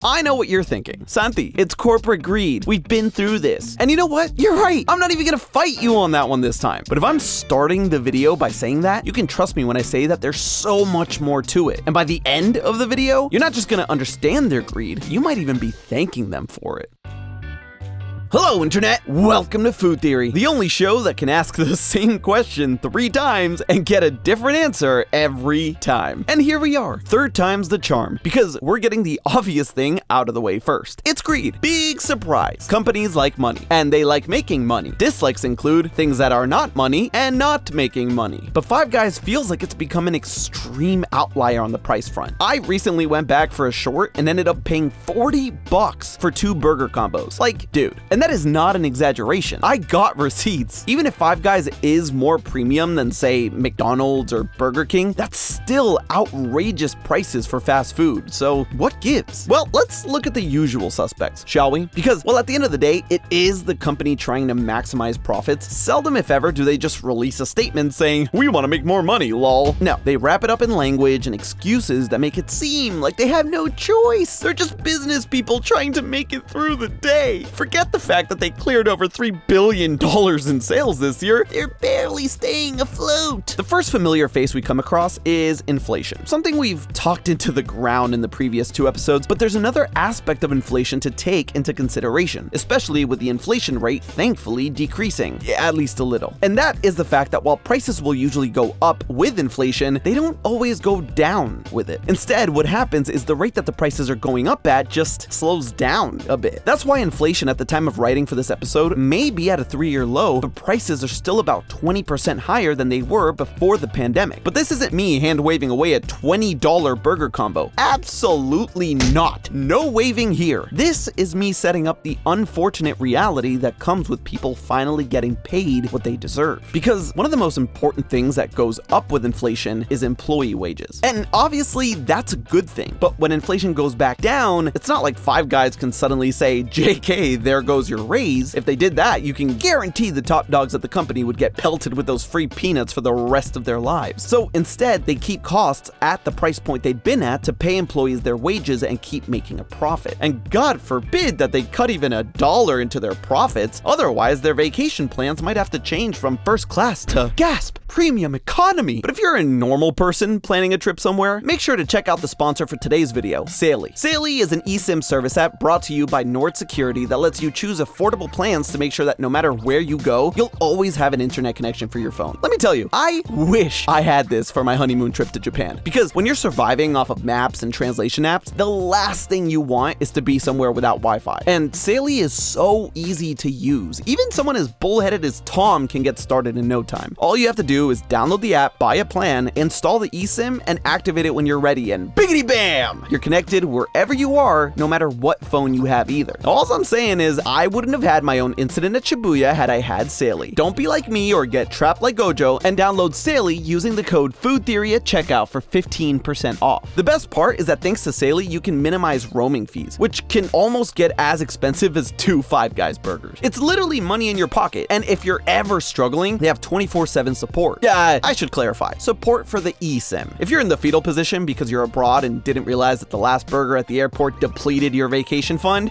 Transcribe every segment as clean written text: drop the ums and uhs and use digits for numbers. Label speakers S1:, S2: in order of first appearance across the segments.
S1: I know what you're thinking. Santi, it's corporate greed. We've been through this. And you know what? You're right. I'm not even gonna fight you on that one this time. But if I'm starting the video by saying that, you can trust me when I say that there's so much more to it. And by the end of the video, you're not just gonna understand their greed, you might even be thanking them for it. Hello, Internet! Welcome to Food Theory, the only show that can ask the same question 3 times and get a different answer every time. And here we are, 3rd time's the charm, because we're getting the obvious thing out of the way first. It's greed. Big surprise. Companies like money, and they like making money. Dislikes include things that are not money and not making money. But Five Guys feels like it's become an extreme outlier on the price front. I recently went back for a short and ended up paying $40 for 2 burger combos. Like, dude. And that is not an exaggeration. I got receipts. Even if Five Guys is more premium than, say, McDonald's or Burger King, that's still outrageous prices for fast food. So what gives? Well, let's look at the usual suspects, shall we? Because, well, at the end of the day, it is the company trying to maximize profits. Seldom, if ever, do they just release a statement saying, "We want to make more money, lol." No, they wrap it up in language and excuses that make it seem like they have no choice. They're just business people trying to make it through the day. Forget the fact that they cleared over $3 billion in sales this year. They're barely staying afloat. The first familiar face we come across is inflation, something we've talked into the ground in the previous 2 episodes, but there's another aspect of inflation to take into consideration, especially with the inflation rate thankfully decreasing, at least a little. And that is the fact that while prices will usually go up with inflation, they don't always go down with it. Instead, what happens is the rate that the prices are going up at just slows down a bit. That's why inflation at the time of writing for this episode may be at a 3-year low, but prices are still about 20% higher than they were before the pandemic. But this isn't me hand-waving away a $20 burger combo. Absolutely not. No waving here. This is me setting up the unfortunate reality that comes with people finally getting paid what they deserve. Because one of the most important things that goes up with inflation is employee wages. And obviously that's a good thing. But when inflation goes back down, it's not like Five Guys can suddenly say, "JK, there goes your raise." If they did that, you can guarantee the top dogs at the company would get pelted with those free peanuts for the rest of their lives. So instead, they keep costs at the price point they'd been at to pay employees their wages and keep making a profit. And God forbid that they cut even $1 into their profits, otherwise their vacation plans might have to change from first class to, gasp, premium economy. But if you're a normal person planning a trip somewhere, make sure to check out the sponsor for today's video, Saily. Saily is an eSIM service app brought to you by Nord Security that lets you choose affordable plans to make sure that no matter where you go, you'll always have an internet connection for your phone. Let me tell you, I wish I had this for my honeymoon trip to Japan, because when you're surviving off of maps and translation apps, the last thing you want is to be somewhere without Wi-Fi. And Saily is so easy to use. Even someone as bullheaded as Tom can get started in no time. All you have to do is download the app, buy a plan, install the eSIM, and activate it when you're ready, and biggity bam! You're connected wherever you are, no matter what phone you have either. All I'm saying is I wouldn't have had my own incident at Shibuya had I had Saily. Don't be like me or get trapped like Gojo and download Saily using the code FOODTHEORY at checkout for 15% off. The best part is that thanks to Saily, you can minimize roaming fees, which can almost get as expensive as 2 Five Guys burgers. It's literally money in your pocket, and if you're ever struggling, they have 24/7 support. Yeah, I should clarify, support for the eSIM. If you're in the fetal position because you're abroad and didn't realize that the last burger at the airport depleted your vacation fund,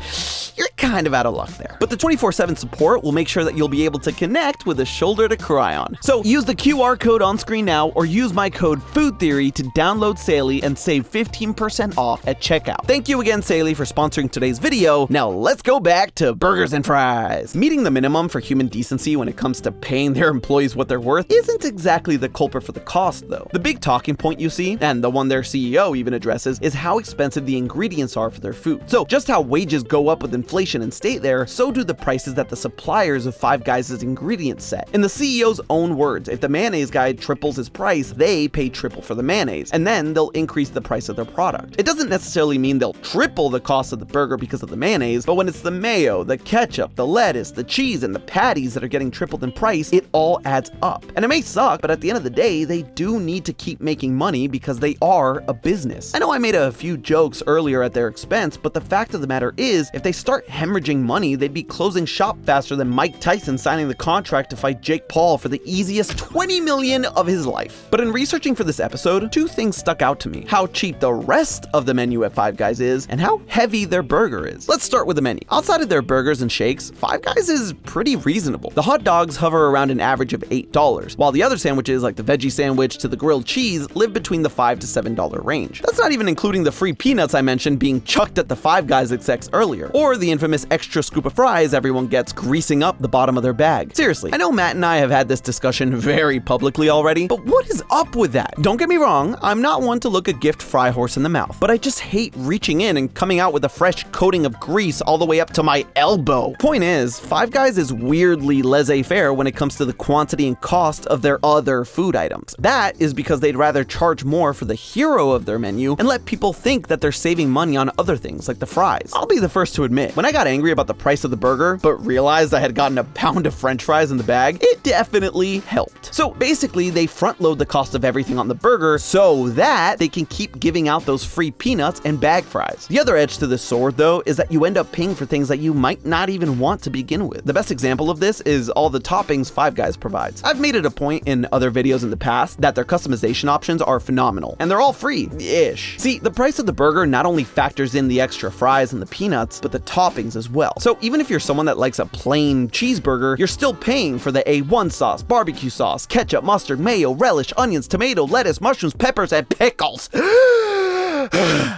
S1: you're kind of out of luck there. But the 24/7 support will make sure that you'll be able to connect with a shoulder to cry on. So use the QR code on screen now, or use my code FOODTHEORY to download Saily and save 15% off at checkout. Thank you again, Saily, for sponsoring today's video. Now let's go back to burgers and fries. Meeting the minimum for human decency when it comes to paying their employees what they're worth isn't exactly the culprit for the cost, though. The big talking point you see, and the one their CEO even addresses, is how expensive the ingredients are for their food. So just how wages go up with inflation and stay there, so do the prices that the suppliers of Five Guys' ingredients set. In the CEO's own words, if the mayonnaise guy triples his price, they pay triple for the mayonnaise, and then they'll increase the price of their product. It doesn't necessarily mean they'll triple the cost of the burger because of the mayonnaise, but when it's the mayo, the ketchup, the lettuce, the cheese, and the patties that are getting tripled in price, it all adds up. And it may suck, but at the end of the day, they do need to keep making money because they are a business. I know I made a few jokes earlier at their expense, but the fact of the matter is, if they start hemorrhaging money, they'd be closing shop faster than Mike Tyson signing the contract to fight Jake Paul for the easiest $20 million of his life. But in researching for this episode, two things stuck out to me: how cheap the rest of the menu at Five Guys is, and how heavy their burger is. Let's start with the menu. Outside of their burgers and shakes, Five Guys is pretty reasonable. The hot dogs hover around an average of $8, while the other sandwiches, like the veggie sandwich to the grilled cheese, live between the $5 to $7 range. That's not even including the free peanuts I mentioned being chucked at the Five Guys execs earlier, or the infamous extra scoop of fries everyone gets greasing up the bottom of their bag. Seriously, I know Matt and I have had this discussion very publicly already, but what is up with that? Don't get me wrong, I'm not one to look a gift fry horse in the mouth, but I just hate reaching in and coming out with a fresh coating of grease all the way up to my elbow. Point is, Five Guys is weirdly laissez-faire when it comes to the quantity and cost of their other food items. That is because they'd rather charge more for the hero of their menu and let people think that they're saving money on other things like the fries. I'll be the first to admit, when I got angry about the price of the burger, but realized I had gotten a pound of french fries in the bag, it definitely helped. So basically, they front load the cost of everything on the burger so that they can keep giving out those free peanuts and bag fries. The other edge to this sword, though, is that you end up paying for things that you might not even want to begin with. The best example of this is all the toppings Five Guys provides. I've made it a point in other videos in the past that their customization options are phenomenal, and they're all free-ish. See, the price of the burger not only factors in the extra fries and the peanuts, but the toppings as well. So even if you're someone that likes a plain cheeseburger, you're still paying for the A1 sauce, barbecue sauce, ketchup, mustard, mayo, relish, onions, tomato, lettuce, mushrooms, peppers, and pickles.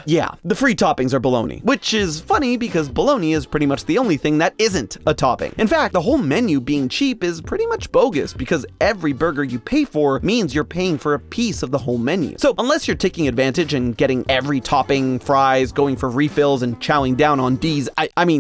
S1: Yeah, the free toppings are bologna, which is funny because bologna is pretty much the only thing that isn't a topping. In fact, the whole menu being cheap is pretty much bogus because every burger you pay for means you're paying for a piece of the whole menu. So unless you're taking advantage and getting every topping, fries, going for refills, and chowing down on D's,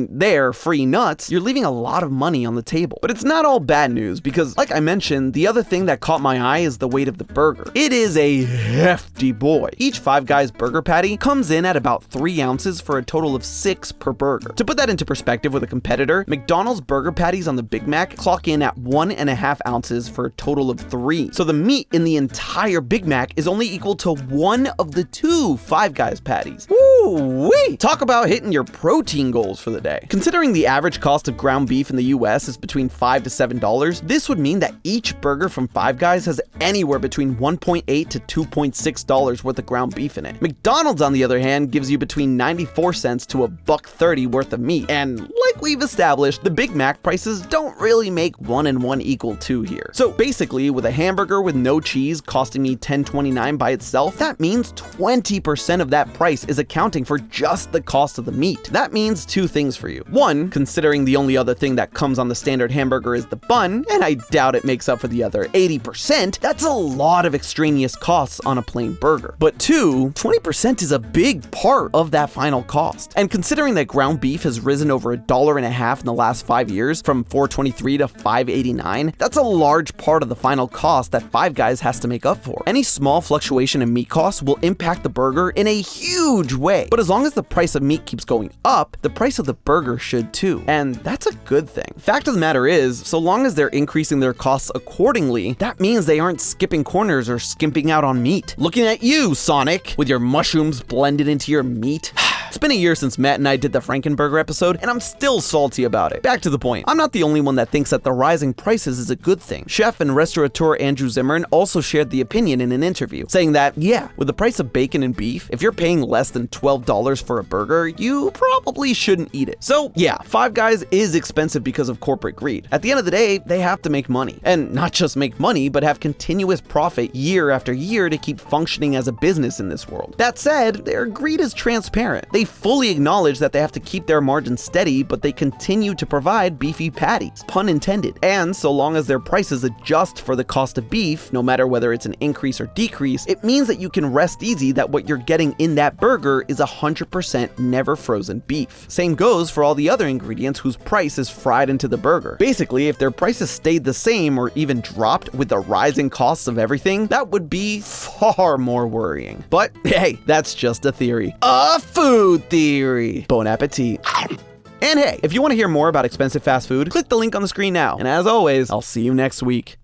S1: their free nuts, you're leaving a lot of money on the table. But it's not all bad news because, like I mentioned, the other thing that caught my eye is the weight of the burger. It is a hefty boy. Each Five Guys burger patty comes in at about 3 ounces for a total of 6 per burger. To put that into perspective with a competitor, McDonald's burger patties on the Big Mac clock in at 1.5 ounces for a total of 3. So the meat in the entire Big Mac is only equal to one of the 2 Five Guys patties. Woo-wee! Talk about hitting your protein goals for the day. Considering the average cost of ground beef in the US is between $5 to $7, this would mean that each burger from Five Guys has anywhere between $1.8 to $2.6 worth of ground beef in it. McDonald's, on the other hand, gives you between 94 cents to $1.30 worth of meat. And like we've established, the Big Mac prices don't really make 1 and 1 equal 2 here. So basically, with a hamburger with no cheese costing me $10.29 by itself, that means 20% of that price is accounting for just the cost of the meat. That means 2 things for you. 1, considering the only other thing that comes on the standard hamburger is the bun, and I doubt it makes up for the other 80%, that's a lot of extraneous costs on a plain burger. But 2, 20% is a big part of that final cost. And considering that ground beef has risen over $1.50 in the last 5 years, from $4.23 to $5.89, that's a large part of the final cost that Five Guys has to make up for. Any small fluctuation in meat costs will impact the burger in a huge way. But as long as the price of meat keeps going up, the price of the burger should too. And that's a good thing. Fact of the matter is, so long as they're increasing their costs accordingly, that means they aren't skipping corners or skimping out on meat. Looking at you, Sonic, with your mushrooms blended into your meat. It's been a year since Matt and I did the Frankenburger episode, and I'm still salty about it. Back to the point. I'm not the only one that thinks that the rising prices is a good thing. Chef and restaurateur Andrew Zimmern also shared the opinion in an interview, saying that, yeah, with the price of bacon and beef, if you're paying less than $12 for a burger, you probably shouldn't eat it. So yeah, Five Guys is expensive because of corporate greed. At the end of the day, they have to make money. And not just make money, but have continuous profit year after year to keep functioning as a business in this world. That said, their greed is transparent. They fully acknowledge that they have to keep their margins steady, but they continue to provide beefy patties, pun intended. And so long as their prices adjust for the cost of beef, no matter whether it's an increase or decrease, it means that you can rest easy that what you're getting in that burger is 100% never frozen beef. Same goes for all the other ingredients whose price is fried into the burger. Basically, if their prices stayed the same or even dropped with the rising costs of everything, that would be far more worrying. But hey, that's just a theory. A food theory. Bon appetit. And hey, if you want to hear more about expensive fast food, click the link on the screen now. And as always, I'll see you next week.